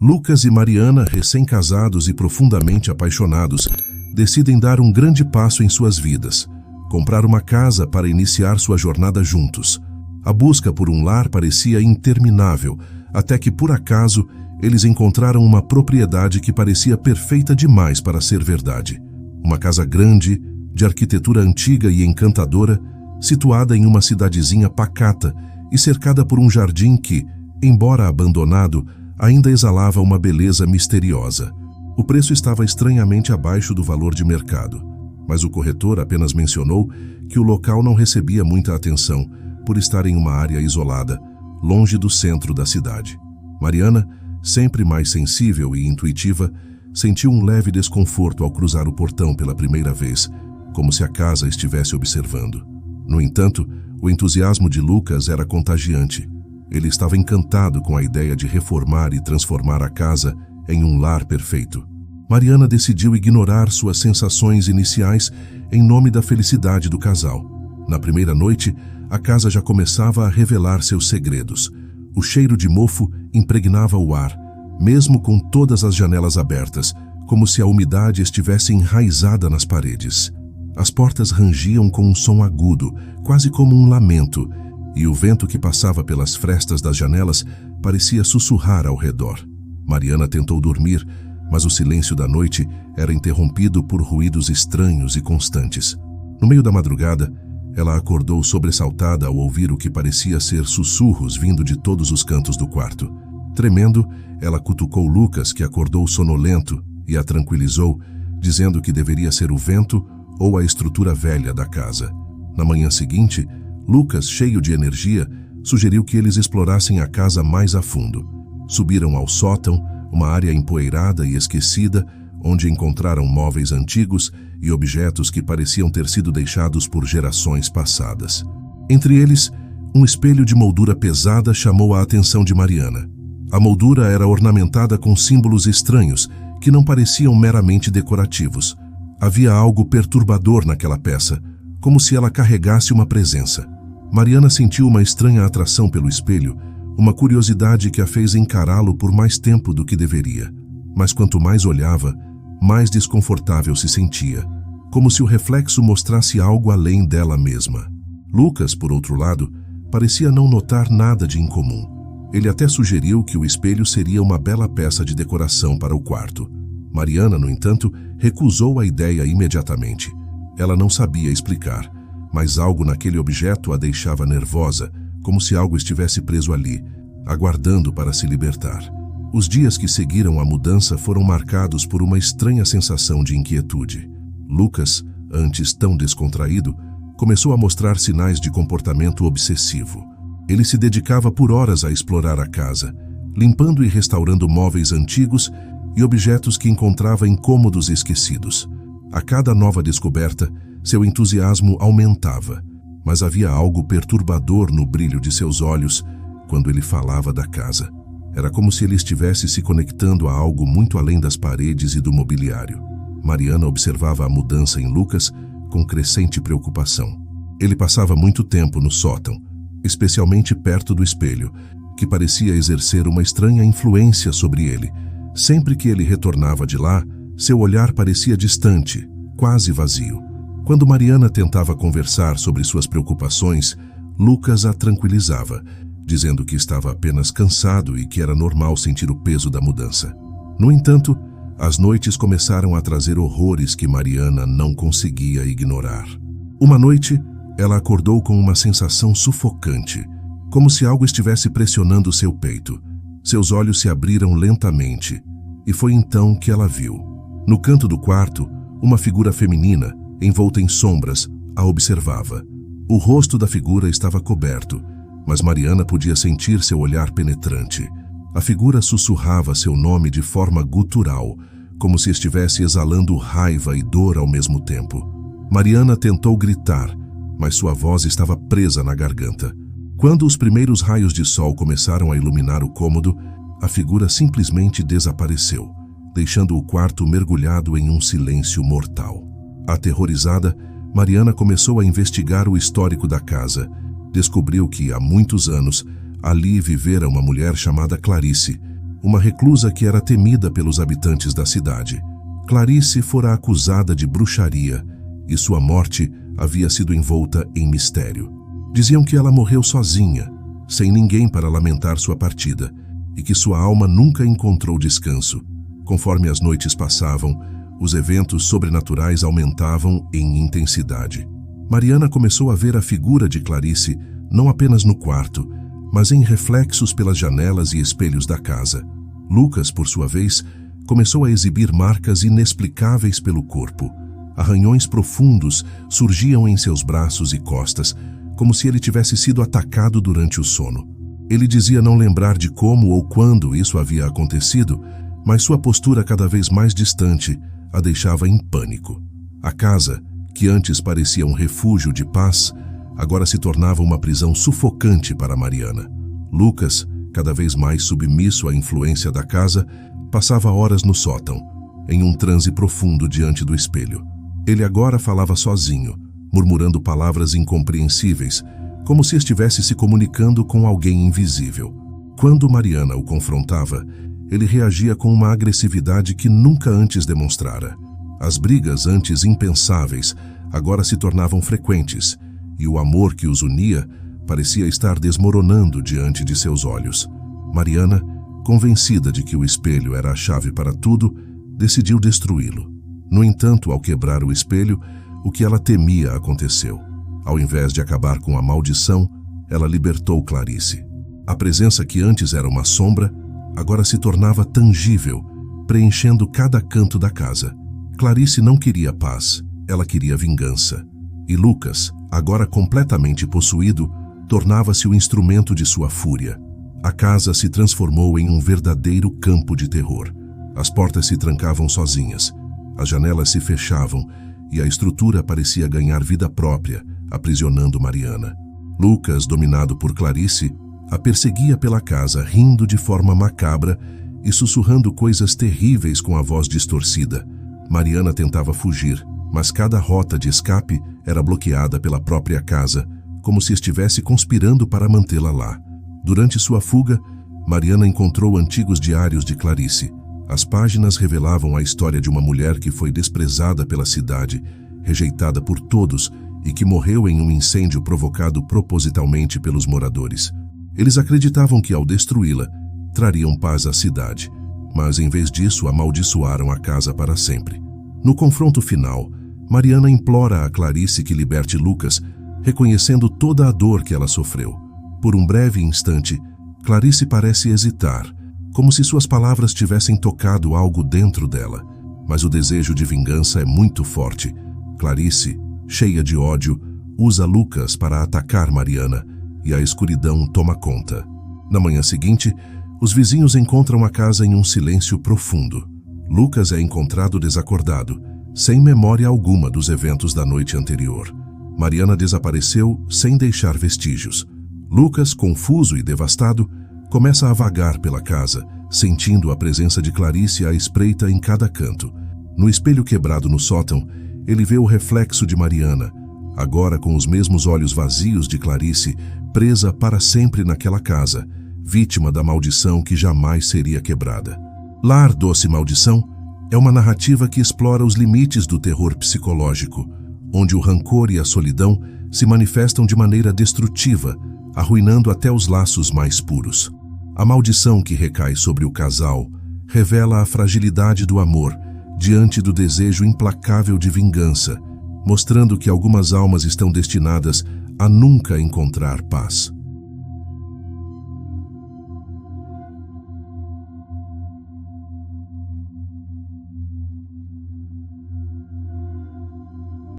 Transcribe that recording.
Lucas e Mariana, recém-casados e profundamente apaixonados, decidem dar um grande passo em suas vidas: comprar uma casa para iniciar sua jornada juntos. A busca por um lar parecia interminável, até que, por acaso, eles encontraram uma propriedade que parecia perfeita demais para ser verdade. Uma casa grande, de arquitetura antiga e encantadora, situada em uma cidadezinha pacata e cercada por um jardim que, embora abandonado, ainda exalava uma beleza misteriosa. O preço estava estranhamente abaixo do valor de mercado, mas o corretor apenas mencionou que o local não recebia muita atenção por estar em uma área isolada, longe do centro da cidade. Mariana, sempre mais sensível e intuitiva, sentiu um leve desconforto ao cruzar o portão pela primeira vez, como se a casa estivesse observando. No entanto, o entusiasmo de Lucas era contagiante. Ele estava encantado com a ideia de reformar e transformar a casa em um lar perfeito. Mariana decidiu ignorar suas sensações iniciais em nome da felicidade do casal. Na primeira noite, a casa já começava a revelar seus segredos. O cheiro de mofo impregnava o ar, mesmo com todas as janelas abertas, como se a umidade estivesse enraizada nas paredes. As portas rangiam com um som agudo, quase como um lamento, e o vento que passava pelas frestas das janelas parecia sussurrar ao redor. Mariana tentou dormir, mas o silêncio da noite era interrompido por ruídos estranhos e constantes. No meio da madrugada, ela acordou sobressaltada ao ouvir o que parecia ser sussurros vindo de todos os cantos do quarto. Tremendo, ela cutucou Lucas, que acordou sonolento, e a tranquilizou, dizendo que deveria ser o vento ou a estrutura velha da casa. Na manhã seguinte, Lucas, cheio de energia, sugeriu que eles explorassem a casa mais a fundo. Subiram ao sótão, uma área empoeirada e esquecida, onde encontraram móveis antigos e objetos que pareciam ter sido deixados por gerações passadas. Entre eles, um espelho de moldura pesada chamou a atenção de Mariana. A moldura era ornamentada com símbolos estranhos que não pareciam meramente decorativos. Havia algo perturbador naquela peça, como se ela carregasse uma presença. Mariana sentiu uma estranha atração pelo espelho, uma curiosidade que a fez encará-lo por mais tempo do que deveria. Mas quanto mais olhava, mais desconfortável se sentia, como se o reflexo mostrasse algo além dela mesma. Lucas, por outro lado, parecia não notar nada de incomum. Ele até sugeriu que o espelho seria uma bela peça de decoração para o quarto. Mariana, no entanto, recusou a ideia imediatamente. Ela não sabia explicar, mas algo naquele objeto a deixava nervosa, como se algo estivesse preso ali, aguardando para se libertar. Os dias que seguiram a mudança foram marcados por uma estranha sensação de inquietude. Lucas, antes tão descontraído, começou a mostrar sinais de comportamento obsessivo. Ele se dedicava por horas a explorar a casa, limpando e restaurando móveis antigos e objetos que encontrava em cômodos esquecidos. A cada nova descoberta, seu entusiasmo aumentava, mas havia algo perturbador no brilho de seus olhos quando ele falava da casa. Era como se ele estivesse se conectando a algo muito além das paredes e do mobiliário. Mariana observava a mudança em Lucas com crescente preocupação. Ele passava muito tempo no sótão, especialmente perto do espelho, que parecia exercer uma estranha influência sobre ele. Sempre que ele retornava de lá, seu olhar parecia distante, quase vazio. Quando Mariana tentava conversar sobre suas preocupações, Lucas a tranquilizava, dizendo que estava apenas cansado e que era normal sentir o peso da mudança. No entanto, as noites começaram a trazer horrores que Mariana não conseguia ignorar. Uma noite, ela acordou com uma sensação sufocante, como se algo estivesse pressionando seu peito. Seus olhos se abriram lentamente, e foi então que ela viu. No canto do quarto, uma figura feminina, envolta em sombras, a observava. O rosto da figura estava coberto, mas Mariana podia sentir seu olhar penetrante. A figura sussurrava seu nome de forma gutural, como se estivesse exalando raiva e dor ao mesmo tempo. Mariana tentou gritar, mas sua voz estava presa na garganta. Quando os primeiros raios de sol começaram a iluminar o cômodo, a figura simplesmente desapareceu, deixando o quarto mergulhado em um silêncio mortal. Aterrorizada, Mariana começou a investigar o histórico da casa. Descobriu que, há muitos anos, ali vivera uma mulher chamada Clarice, uma reclusa que era temida pelos habitantes da cidade. Clarice fora acusada de bruxaria e sua morte havia sido envolta em mistério. Diziam que ela morreu sozinha, sem ninguém para lamentar sua partida, e que sua alma nunca encontrou descanso. Conforme as noites passavam, os eventos sobrenaturais aumentavam em intensidade. Mariana começou a ver a figura de Clarice não apenas no quarto, mas em reflexos pelas janelas e espelhos da casa. Lucas, por sua vez, começou a exibir marcas inexplicáveis pelo corpo. Arranhões profundos surgiam em seus braços e costas, como se ele tivesse sido atacado durante o sono. Ele dizia não lembrar de como ou quando isso havia acontecido, mas sua postura cada vez mais distante a deixava em pânico. A casa, que antes parecia um refúgio de paz, agora se tornava uma prisão sufocante para Mariana. Lucas, cada vez mais submisso à influência da casa, passava horas no sótão, em um transe profundo diante do espelho. Ele agora falava sozinho, murmurando palavras incompreensíveis, como se estivesse se comunicando com alguém invisível. Quando Mariana o confrontava, ele reagia com uma agressividade que nunca antes demonstrara. As brigas, antes impensáveis, agora se tornavam frequentes, e o amor que os unia parecia estar desmoronando diante de seus olhos. Mariana, convencida de que o espelho era a chave para tudo, decidiu destruí-lo. No entanto, ao quebrar o espelho, o que ela temia aconteceu. Ao invés de acabar com a maldição, ela libertou Clarice. A presença que antes era uma sombra, agora se tornava tangível, preenchendo cada canto da casa. Clarice não queria paz, ela queria vingança. E Lucas, agora completamente possuído, tornava-se o instrumento de sua fúria. A casa se transformou em um verdadeiro campo de terror. As portas se trancavam sozinhas, as janelas se fechavam e a estrutura parecia ganhar vida própria, aprisionando Mariana. Lucas, dominado por Clarice, a perseguia pela casa, rindo de forma macabra e sussurrando coisas terríveis com a voz distorcida. Mariana tentava fugir, mas cada rota de escape era bloqueada pela própria casa, como se estivesse conspirando para mantê-la lá. Durante sua fuga, Mariana encontrou antigos diários de Clarice. As páginas revelavam a história de uma mulher que foi desprezada pela cidade, rejeitada por todos e que morreu em um incêndio provocado propositalmente pelos moradores. Eles acreditavam que, ao destruí-la, trariam paz à cidade, mas em vez disso amaldiçoaram a casa para sempre. No confronto final, Mariana implora a Clarice que liberte Lucas, reconhecendo toda a dor que ela sofreu. Por um breve instante, Clarice parece hesitar, como se suas palavras tivessem tocado algo dentro dela. Mas o desejo de vingança é muito forte. Clarice, cheia de ódio, usa Lucas para atacar Mariana, e a escuridão toma conta. Na manhã seguinte, os vizinhos encontram a casa em um silêncio profundo. Lucas é encontrado desacordado, sem memória alguma dos eventos da noite anterior. Mariana desapareceu sem deixar vestígios. Lucas, confuso e devastado, começa a vagar pela casa, sentindo a presença de Clarice à espreita em cada canto. No espelho quebrado no sótão, ele vê o reflexo de Mariana, agora com os mesmos olhos vazios de Clarice, presa para sempre naquela casa, vítima da maldição que jamais seria quebrada. Lar, Doce Maldição é uma narrativa que explora os limites do terror psicológico, onde o rancor e a solidão se manifestam de maneira destrutiva, arruinando até os laços mais puros. A maldição que recai sobre o casal revela a fragilidade do amor diante do desejo implacável de vingança, mostrando que algumas almas estão destinadas a nunca encontrar paz.